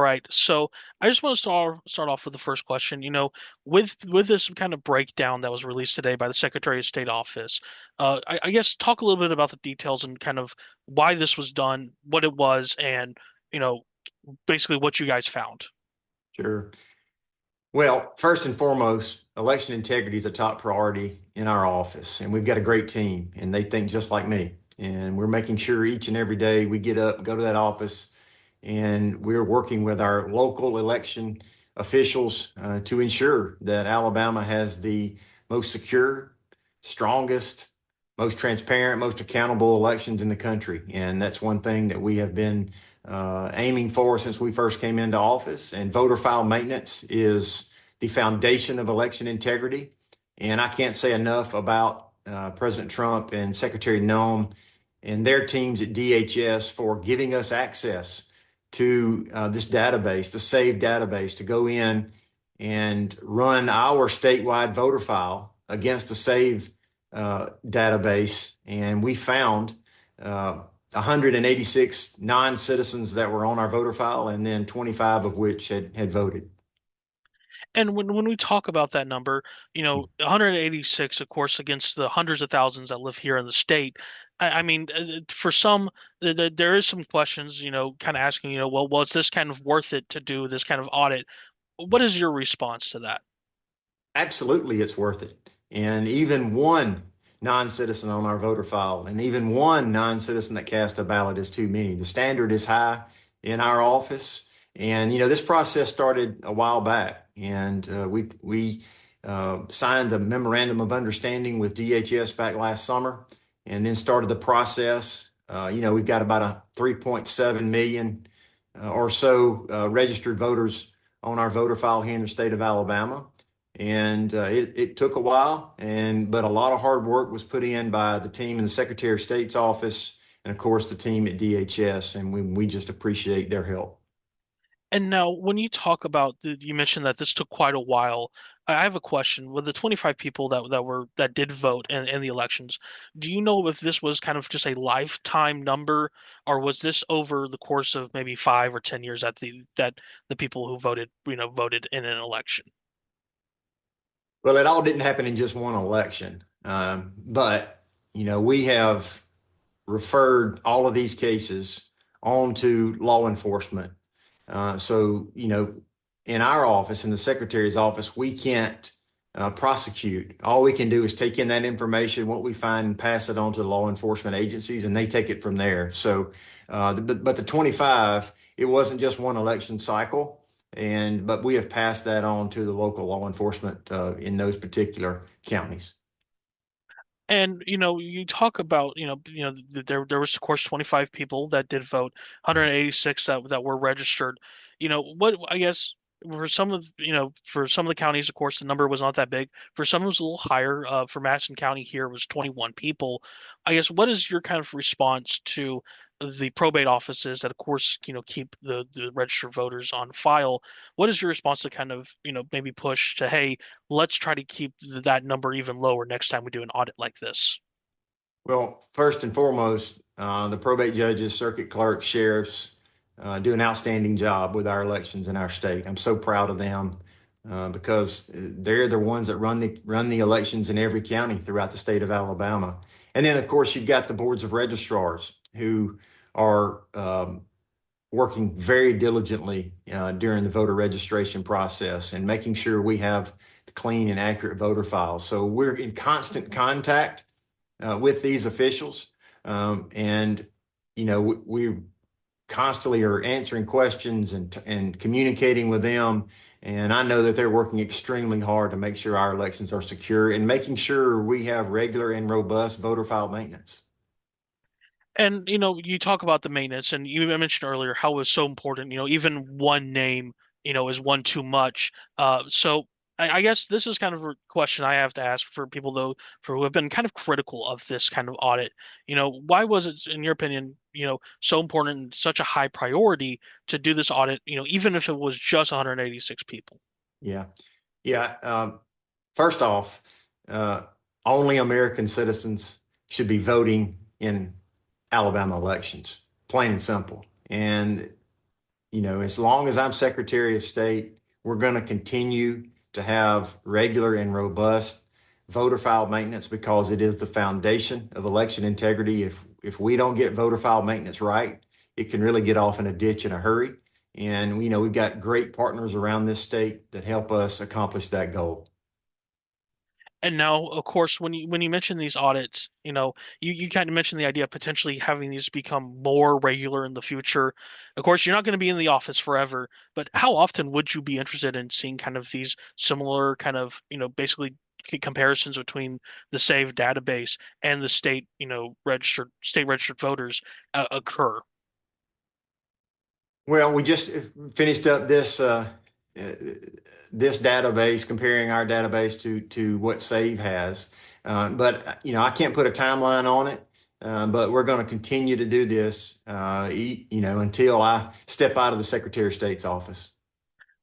right. So I just want to start off with the first question. With this kind of breakdown that was released today by the Secretary of State office, I guess talk a little bit about the details and kind of why this was done, what it was, and you know, basically what you guys found. Sure. Well, first and foremost, election integrity is a top priority in our office, and we've got a great team, and they think just like me. And we're making sure each and every day we get up, go to that office, and we're working with our local election officials to ensure that Alabama has the most secure, strongest, most transparent, most accountable elections in the country. And that's one thing that we have been aiming for since we first came into office. And voter file maintenance is the foundation of election integrity. And I can't say enough about President Trump and Secretary Nome and their teams at DHS for giving us access to this database, the SAVE database, to go in and run our statewide voter file against the SAVE database. And we found 186 non-citizens that were on our voter file, and then 25 of which had voted. And when we talk about that number, 186, of course, against the hundreds of thousands that live here in the state. I mean, for some, there is some questions, kind of asking, well, was this kind of worth it to do this kind of audit? What is your response to that? Absolutely, it's worth it. And even one non-citizen on our voter file, and even one non-citizen that cast a ballot is too many. The standard is high in our office, and this process started a while back, and we signed a memorandum of understanding with DHS back last summer, and then started the process. We've got about a 3.7 million or so registered voters on our voter file here in the state of Alabama. And it took a while, but a lot of hard work was put in by the team in the Secretary of State's office, and of course the team at DHS, and we just appreciate their help. And now, when you talk about you mentioned that this took quite a while. I have a question. With the 25 people that did vote in the elections, do you know if this was kind of just a lifetime number, or was this over the course of maybe 5 or 10 years that the people who voted, voted in an election? Well, it all didn't happen in just one election, but we have referred all of these cases on to law enforcement. So, in our office, in the secretary's office, we can't prosecute. All we can do is take in that information, what we find, and pass it on to the law enforcement agencies, and they take it from there. So, but the 25, it wasn't just one election cycle, but we have passed that on to the local law enforcement in those particular counties. And you talk about there was of course 25 people that did vote, 186 that were registered. What I guess for some of the counties, of course, the number was not that big. For some, it was a little higher. For Madison County here, it was 21 people. I guess what is your kind of response to the probate offices that, of course, keep the registered voters on file? What is your response to kind of maybe push to, hey, let's try to keep that number even lower next time we do an audit like this? Well, first and foremost, the probate judges, circuit clerks, sheriffs do an outstanding job with our elections in our state. I'm so proud of them because they're the ones that run the elections in every county throughout the state of Alabama. And then, of course, you've got the boards of registrars who are working very diligently during the voter registration process and making sure we have clean and accurate voter files. So we're in constant contact with these officials. And, we constantly are answering questions and communicating with them. And I know that they're working extremely hard to make sure our elections are secure and making sure we have regular and robust voter file maintenance. And you talk about the maintenance, and you mentioned earlier how it was so important. Even one name, is one too much. So I guess this is kind of a question I have to ask for people though, for who have been kind of critical of this kind of audit. Why was it, in your opinion, so important and such a high priority to do this audit? Even if it was just 186 people. Yeah. Yeah. First off, uh, only American citizens should be voting in Alabama elections, plain and simple. And, as long as I'm Secretary of State, we're going to continue to have regular and robust voter file maintenance because it is the foundation of election integrity. If we don't get voter file maintenance right, it can really get off in a ditch in a hurry. And we've got great partners around this state that help us accomplish that goal. And now, of course, when you mention these audits, you kind of mentioned the idea of potentially having these become more regular in the future. Of course, you're not going to be in the office forever, but how often would you be interested in seeing kind of these similar kind of, basically comparisons between the saved database and the state registered voters occur? Well, we just finished up this database, comparing our database to what Save has. But I can't put a timeline on it. But we're going to continue to do this, until I step out of the Secretary of State's office.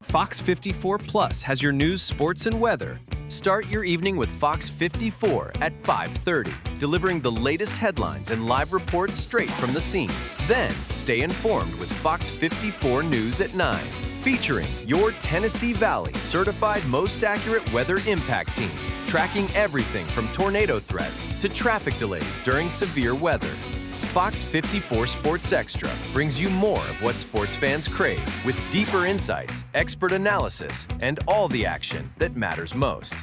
Fox 54 Plus has your news, sports, and weather. Start your evening with Fox 54 at 5:30, delivering the latest headlines and live reports straight from the scene. Then, stay informed with Fox 54 News at 9, featuring your Tennessee Valley certified most accurate weather impact team, tracking everything from tornado threats to traffic delays during severe weather. Fox 54 Sports Extra brings you more of what sports fans crave, with deeper insights, expert analysis, and all the action that matters most.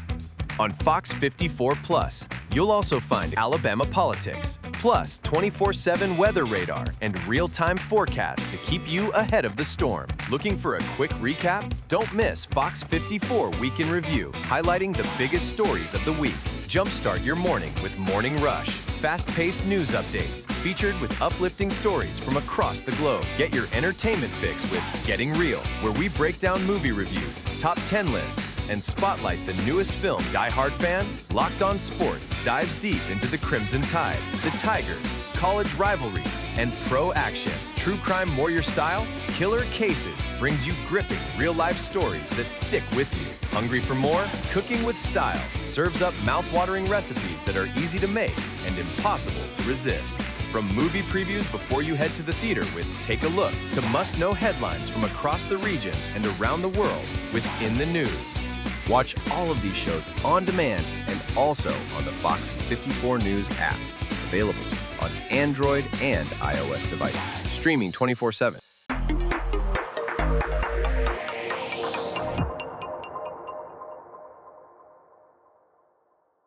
On Fox 54 Plus, you'll also find Alabama politics, plus 24/7 weather radar and real-time forecasts to keep you ahead of the storm. Looking for a quick recap? Don't miss Fox 54 Week in Review, highlighting the biggest stories of the week. Jumpstart your morning with Morning Rush, fast-paced news updates featured with uplifting stories from across the globe. Get your entertainment fix with Getting Real, where we break down movie reviews, top 10 lists, and spotlight the newest film. Die Hard fan? Locked On Sports dives deep into the Crimson Tide, the Tigers, college rivalries, and pro action. True Crime Warrior Style? Killer Cases brings you gripping real-life stories that stick with you. Hungry for more? Cooking with Style serves up mouth-watering recipes that are easy to make and impossible to resist. From movie previews before you head to the theater with Take a Look to must-know headlines from across the region and around the world with In the News. Watch all of these shows on demand and also on the Fox 54 News app, available on Android and iOS devices, streaming 24/7.